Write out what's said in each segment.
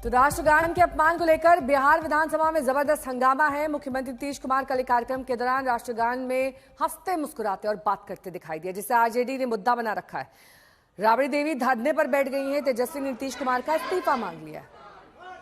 तो राष्ट्रगान के अपमान को लेकर बिहार विधानसभा में जबरदस्त हंगामा है। मुख्यमंत्री नीतीश कुमार कल कार्यक्रम के दौरान राष्ट्रगान में हंसते मुस्कुराते और बात करते दिखाई दिए, जिसे आरजेडी ने मुद्दा बना रखा है। राबड़ी देवी धरने पर बैठ गई हैं, तेजस्वी ने नीतीश कुमार का इस्तीफा मांग लिया।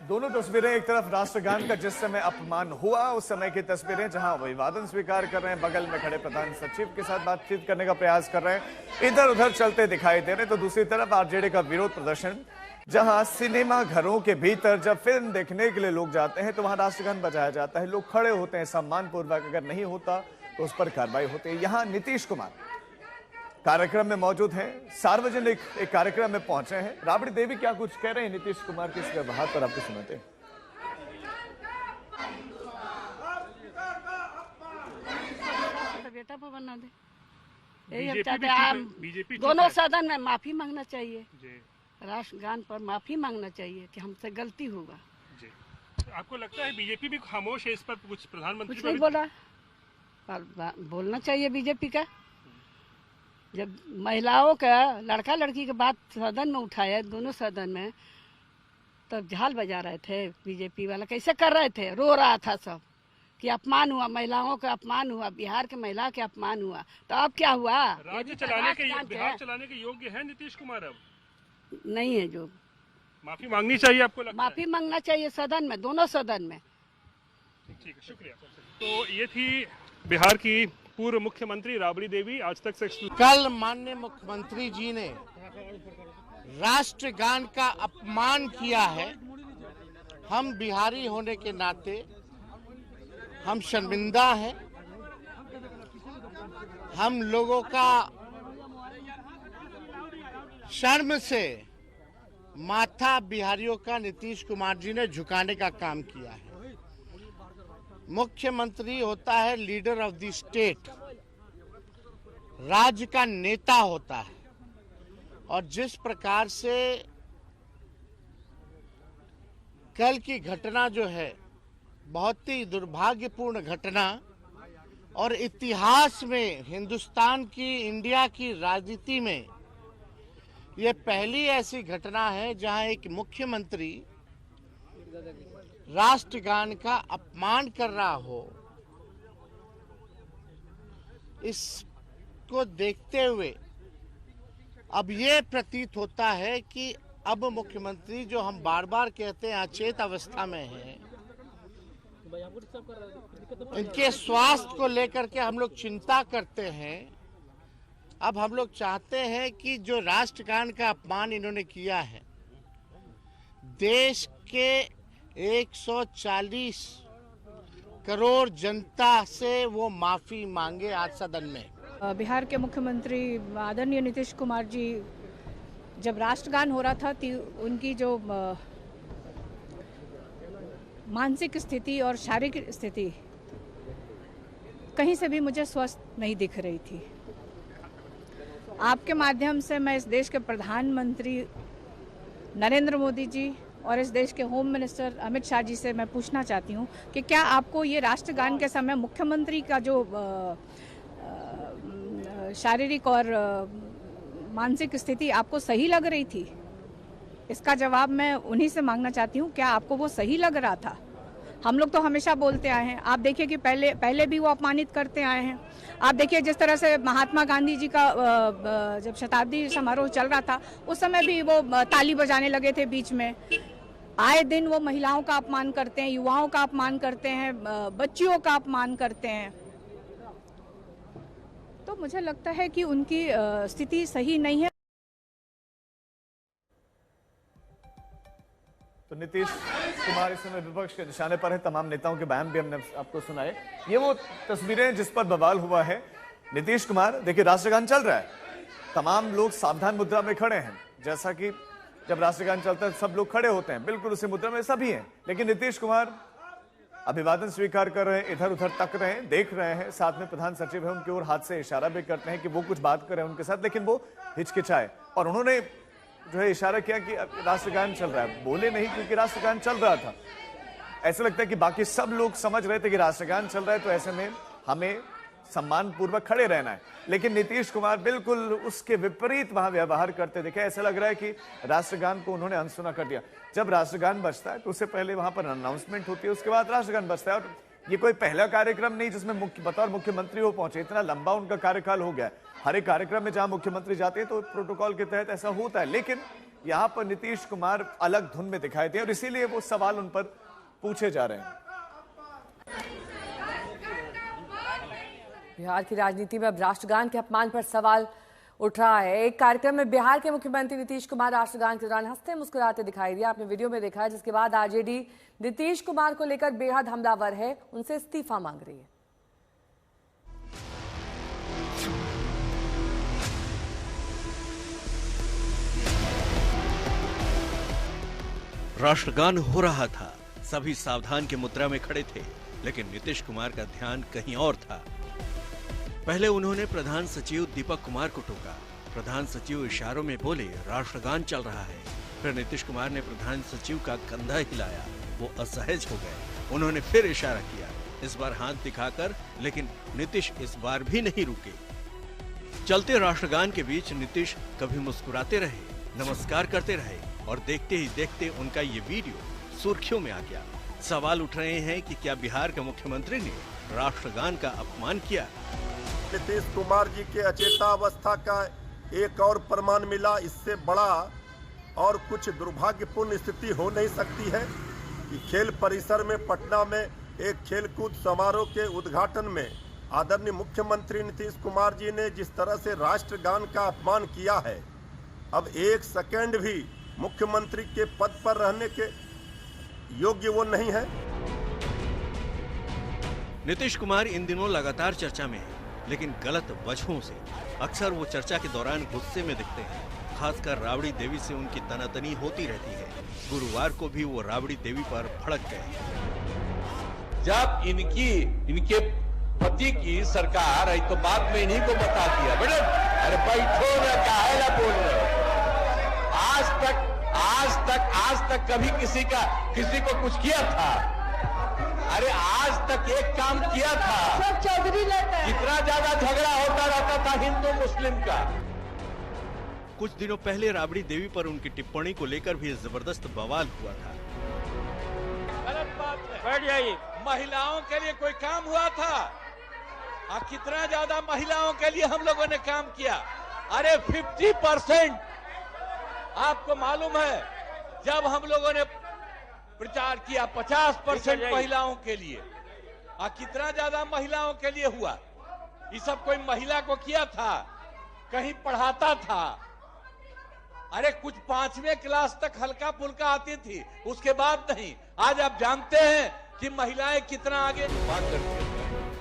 दोनों तस्वीरें, एक तरफ राष्ट्रगान का जिस समय अपमान हुआ उस समय की तस्वीरें जहां अभिवादन स्वीकार कर रहे हैं, बगल में खड़े प्रधान सचिव के साथ बातचीत करने का प्रयास कर रहे हैं, इधर उधर चलते दिखाई दे रहे हैं। तो दूसरी तरफ आरजेडी का विरोध प्रदर्शन, जहां सिनेमा घरों के भीतर जब फिल्म देखने के लिए लोग जाते हैं तो वहां राष्ट्रगान बजाया जाता है, लोग खड़े होते हैं सम्मान पूर्वक, अगर नहीं होता तो उस पर कार्रवाई होती है। यहां नीतीश कुमार कार्यक्रम में मौजूद हैं, सार्वजनिक एक कार्यक्रम में पहुंचे हैं। राबड़ी देवी क्या कुछ कह रहे हैं नीतीश कुमार के इस व्यवहार पर, आपको सुनाते हैं। बेटा पर बना दे, यही हम चाहते हैं। दोनों सदन में माफी मांगना चाहिए, राष्ट्रगान पर माफी मांगना चाहिए कि हमसे गलती होगा। आपको लगता है बीजेपी भी खामोश है इस पर? कुछ प्रधानमंत्री कुछ नहीं बोला, बोलना चाहिए बीजेपी का। जब महिलाओं का लड़का लड़की के बात सदन में उठाया, दोनों सदन में, तब झाल बजा रहे थे बीजेपी वाला। कैसे कर रहे थे, रो रहा था सब कि अपमान हुआ, महिलाओं का अपमान हुआ, बिहार के महिला के अपमान हुआ। तो अब क्या हुआ? राज्य चलाने के योग्य है नीतीश कुमार? अब नहीं है जो माफी मांगनी चाहिए आपको लगता माफी मांगना चाहिए सदन में, दोनों सदन में। ठीक है, शुक्रिया। तो ये थी बिहार की पूर्व मुख्यमंत्री राबड़ी देवी। आज तक से कल माननीय मुख्यमंत्री जी ने राष्ट्रगान का अपमान किया है। हम बिहारी होने के नाते हम शर्मिंदा हैं। हम लोगों का शर्म से माथा बिहारियों का नीतीश कुमार जी ने झुकाने का काम किया है। मुख्यमंत्री होता है लीडर ऑफ द स्टेट, राज्य का नेता होता है, और जिस प्रकार से कल की घटना जो है बहुत ही दुर्भाग्यपूर्ण घटना, और इतिहास में हिंदुस्तान की, इंडिया की राजनीति में ये पहली ऐसी घटना है जहां एक मुख्यमंत्री राष्ट्रगान का अपमान कर रहा हो। इसको देखते हुए अब ये प्रतीत होता है कि अब मुख्यमंत्री, जो हम बार बार कहते हैं अचेत अवस्था में हैं, इनके स्वास्थ्य को लेकर के हम लोग चिंता करते हैं। अब हम लोग चाहते हैं कि जो राष्ट्रगान का अपमान इन्होंने किया है, देश के 140 करोड़ जनता से वो माफी मांगे आज सदन में। बिहार के मुख्यमंत्री आदरणीय नीतीश कुमार जी, जब राष्ट्रगान हो रहा था उनकी जो मानसिक स्थिति और शारीरिक स्थिति कहीं से भी मुझे स्वस्थ नहीं दिख रही थी। आपके माध्यम से मैं इस देश के प्रधानमंत्री नरेंद्र मोदी जी और इस देश के होम मिनिस्टर अमित शाह जी से मैं पूछना चाहती हूँ कि क्या आपको ये राष्ट्रगान के समय मुख्यमंत्री का जो शारीरिक और मानसिक स्थिति आपको सही लग रही थी? इसका जवाब मैं उन्हीं से मांगना चाहती हूँ, क्या आपको वो सही लग रहा था? हम लोग तो हमेशा बोलते आए हैं, आप देखिए कि पहले भी वो अपमानित करते आए हैं। आप देखिए जिस तरह से महात्मा गांधी जी का जब शताब्दी समारोह चल रहा था उस समय भी वो ताली बजाने लगे थे बीच में। आए दिन वो महिलाओं का अपमान करते हैं, युवाओं का अपमान करते हैं, बच्चियों का अपमान करते हैं। तो मुझे लगता है कि उनकी स्थिति सही नहीं है। तो नीतीश कुमार इस समय विपक्ष के निशाने पर है। तमाम नेताओं के बयान भी हमने आपको सुनाए। ये वो तस्वीरें जिस पर बवाल हुआ है। नीतीश कुमार, देखिए राष्ट्रगान चल रहा है, तमाम लोग सावधान मुद्रा में खड़े हैं। जैसा कि जब राष्ट्रगान चलता है सब लोग खड़े होते हैं, बिल्कुल उसी मुद्रा में सभी हैं। लेकिन नीतीश कुमार अभिवादन स्वीकार कर रहे हैं, इधर उधर तक रहे हैं, देख रहे हैं। साथ में प्रधान सचिव है, उनकी ओर हाथ से इशारा भी करते हैं कि वो कुछ बात करें उनके साथ, लेकिन वो हिचकिचाए और उन्होंने जो है इशारा किया कि राष्ट्रगान चल रहा है। बोले नहीं क्योंकि राष्ट्रगान चल रहा था। ऐसा लगता है कि बाकी सब लोग समझ रहे थे कि राष्ट्रगान चल रहा है, तो ऐसे में हमें सम्मान पूर्वक खड़े रहना है। लेकिन नीतीश कुमार बिल्कुल उसके विपरीत वहां व्यवहार करते दिखे। ऐसा लग रहा है कि राष्ट्रगान को उन्होंने अनसुना कर दिया। जब राष्ट्रगान बजता है तो उससे पहले वहां पर अनाउंसमेंट होती है, उसके बाद राष्ट्रगान बजता है। और ये कोई पहला कार्यक्रम नहीं जिसमें बतौर मुख्यमंत्री वो पहुंचे। इतना लंबा उनका कार्यकाल हो गया। हर एक कार्यक्रम में जहां मुख्यमंत्री जाते हैं तो प्रोटोकॉल के तहत ऐसा होता है, लेकिन यहां पर नीतीश कुमार अलग धुन में दिखाई दे और इसीलिए वो सवाल उन पर पूछे जा रहे हैं। बिहार की राजनीति में अब राष्ट्रगान के अपमान पर सवाल उठ रहा है। एक कार्यक्रम में बिहार के मुख्यमंत्री नीतीश कुमार राष्ट्रगान के दौरान हंसते मुस्कुराते दिखाई दिए। आपने वीडियो में देखा है, जिसके बाद आरजेडी नीतीश कुमार को लेकर बेहद हमलावर है, उनसे इस्तीफा मांग रही है। राष्ट्रगान हो रहा था, सभी सावधान की मुद्रा में खड़े थे, लेकिन नीतीश कुमार का ध्यान कहीं और था। पहले उन्होंने प्रधान सचिव दीपक कुमार को टोका। प्रधान सचिव इशारों में बोले राष्ट्रगान चल रहा है। फिर नीतीश कुमार ने प्रधान सचिव का कंधा हिलाया, वो असहज हो गए। उन्होंने फिर इशारा किया, इस बार हाथ दिखाकर, लेकिन नीतीश इस बार भी नहीं रुके। चलते राष्ट्रगान के बीच नीतीश कभी मुस्कुराते रहे, नमस्कार करते रहे और देखते ही देखते उनका ये वीडियो सुर्खियों में आ गया। सवाल उठ रहे हैं कि क्या बिहार के मुख्यमंत्री ने राष्ट्रगान का अपमान किया? नीतीश कुमार जी के अचेतावस्था का एक और प्रमाण मिला। इससे बड़ा और कुछ दुर्भाग्यपूर्ण स्थिति हो नहीं सकती है कि खेल परिसर में पटना में एक खेलकूद समारोह के उद्घाटन में आदरणीय मुख्यमंत्री नीतीश कुमार जी ने जिस तरह से राष्ट्रगान का अपमान किया है, अब एक सेकंड भी मुख्यमंत्री के पद पर रहने के योग्य वो नहीं है। नीतीश कुमार इन दिनों लगातार चर्चा में है, लेकिन गलत वजहों से। अक्सर वो चर्चा के दौरान गुस्से में दिखते हैं, खासकर राबड़ी देवी से उनकी तनातनी होती रहती है। गुरुवार को भी वो राबड़ी देवी पर भड़क गए। जब इनके पति की सरकार आई तो बाद में इन्हीं को बता दिया, बेटे अरे बैठो ना, काहे ला बोल रहे हो। आज तक कभी किसी को कुछ किया था? अरे आज तक एक काम किया था? चौधरी कितना ज्यादा झगड़ा होता रहता था हिंदू मुस्लिम का। कुछ दिनों पहले राबड़ी देवी पर उनकी टिप्पणी को लेकर भी जबरदस्त बवाल हुआ था। गलत बात है, बैठ जाइए। महिलाओं के लिए कोई काम हुआ था? कितना ज्यादा महिलाओं के लिए हम लोगों ने काम किया। अरे 50% आपको मालूम है, जब हम लोगों ने प्रचार किया 50% महिलाओं के लिए, कितना ज्यादा महिलाओं के लिए हुआ। ये सब कोई महिला को किया था? कहीं पढ़ाता था? अरे कुछ 5वीं क्लास तक हल्का फुल्का आती थी, उसके बाद नहीं। आज आप जानते हैं कि महिलाएं कितना आगे बात करती हैं।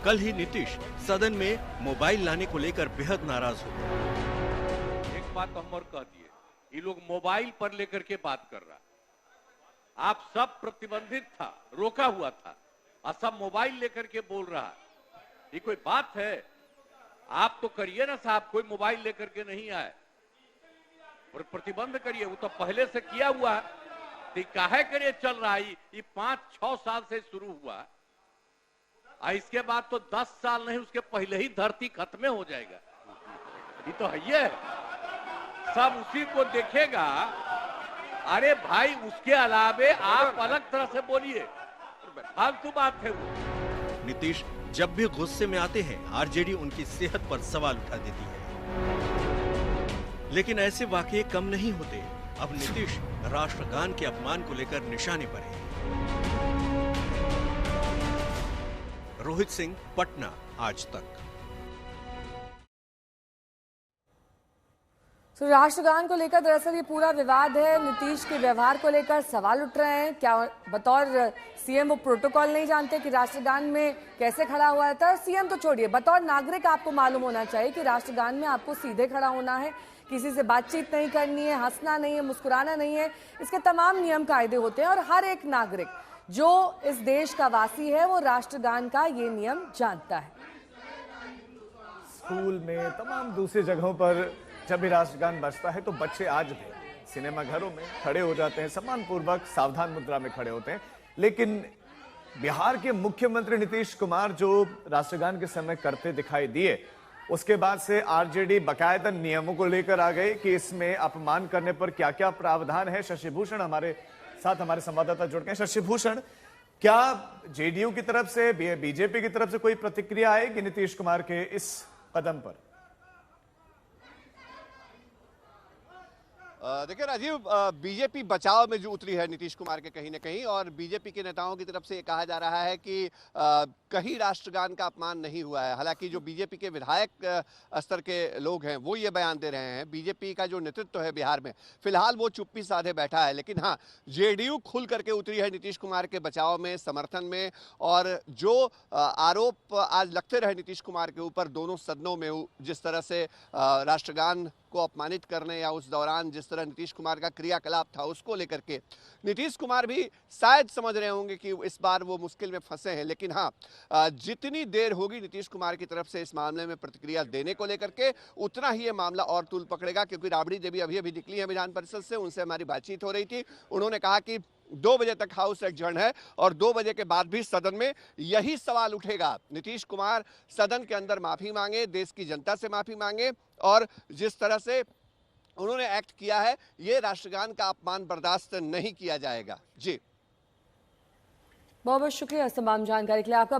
कल ही नीतीश सदन में मोबाइल लाने को लेकर बेहद नाराज हो गए। एक बात हम और कह दिए, ये लोग मोबाइल पर लेकर के बात कर रहा। आप सब प्रतिबंधित था, रोका हुआ था, और सब मोबाइल लेकर के बोल रहा। ये कोई बात है? आप तो करिए ना साहब, कोई मोबाइल लेकर के नहीं आए और प्रतिबंध करिए। वो तो पहले से किया हुआ है, तो काहे करिए चल रहा है। ये 5-6 साल से शुरू हुआ, इसके बाद तो 10 साल नहीं, उसके पहले ही धरती खत्म हो जाएगा। ये तो है, ये सब उसी को देखेगा। अरे भाई, उसके अलावे आप अलग तरह से बोलिए, फालतू बात है वो। नीतीश जब भी गुस्से में आते हैं, आरजेडी उनकी सेहत पर सवाल उठा देती है। लेकिन ऐसे वाकये कम नहीं होते। अब नीतीश राष्ट्रगान के अपमान को लेकर निशाने पर है। रोहित सिंह, पटना, आज तक। तो राष्ट्रगान को लेकर दरअसल ये पूरा विवाद है। नीतीश के व्यवहार को लेकर सवाल उठ रहे हैं। क्या बतौर सीएम वो प्रोटोकॉल नहीं जानते कि राष्ट्रगान में कैसे खड़ा हुआ था? सीएम तो छोड़िए, बतौर नागरिक आपको मालूम होना चाहिए कि राष्ट्रगान में आपको सीधे खड़ा होना है, किसी से बातचीत नहीं करनी है, हंसना नहीं है, मुस्कुराना नहीं है। इसके तमाम नियम कायदे होते हैं और हर एक नागरिक जो इस देश का वासी है वो राष्ट्रगान का ये नियम जानता है। स्कूल में, तमाम दूसरी जगहों पर जब भी राष्ट्रगान बजता है तो बच्चे आज भी सिनेमा घरों में खड़े हो जाते हैं, सम्मानपूर्वक सावधान मुद्रा में खड़े होते हैं। लेकिन बिहार के मुख्यमंत्री नीतीश कुमार जो राष्ट्रगान के समय करते दिखाई दिए, उसके बाद से आरजेडी बाकायदा नियमों को लेकर आ गई कि इसमें अपमान करने पर क्या क्या प्रावधान है। शशि भूषण हमारे साथ, हमारे संवाददाता जुड़ गए। शशि भूषण, क्या जेडीयू की तरफ से, बीजेपी की तरफ से कोई प्रतिक्रिया आएगी नीतीश कुमार के इस कदम पर? देखिए राजीव, बीजेपी बचाव में जो उतरी है नीतीश कुमार के कहीं ना कहीं, और बीजेपी के नेताओं की तरफ से ये कहा जा रहा है कि कहीं राष्ट्रगान का अपमान नहीं हुआ है। हालांकि जो बीजेपी के विधायक स्तर के लोग हैं वो ये बयान दे रहे हैं। बीजेपी का जो नेतृत्व है बिहार में फिलहाल वो चुप्पी साधे बैठा है, लेकिन हाँ, जेडीयू खुल करके उतरी है नीतीश कुमार के बचाव में, समर्थन में। और जो आरोप आज लगते रहे नीतीश कुमार के ऊपर दोनों सदनों में, जिस तरह से राष्ट्रगान को अपमानित करने या उस दौरान जिस तरह नीतीश कुमार का क्रियाकलाप था, उसको लेकर के नीतीश कुमार भी शायद समझ रहे होंगे कि इस बार वो मुश्किल में फंसे हैं। लेकिन हाँ, जितनी देर होगी नीतीश कुमार की तरफ से इस मामले में प्रतिक्रिया देने को लेकर के, उतना ही ये मामला और तूल पकड़ेगा। क्योंकि राबड़ी देवी अभी निकली है विधान परिषद से, उनसे हमारी बातचीत हो रही थी। उन्होंने कहा कि 2 बजे तक हाउस एडजर्न है और 2 बजे के बाद भी सदन में यही सवाल उठेगा। नीतीश कुमार सदन के अंदर माफी मांगे, देश की जनता से माफी मांगे, और जिस तरह से उन्होंने एक्ट किया है, ये राष्ट्रगान का अपमान बर्दाश्त नहीं किया जाएगा। जी, बहुत बहुत शुक्रिया इस तमाम जानकारी के लिए आपका।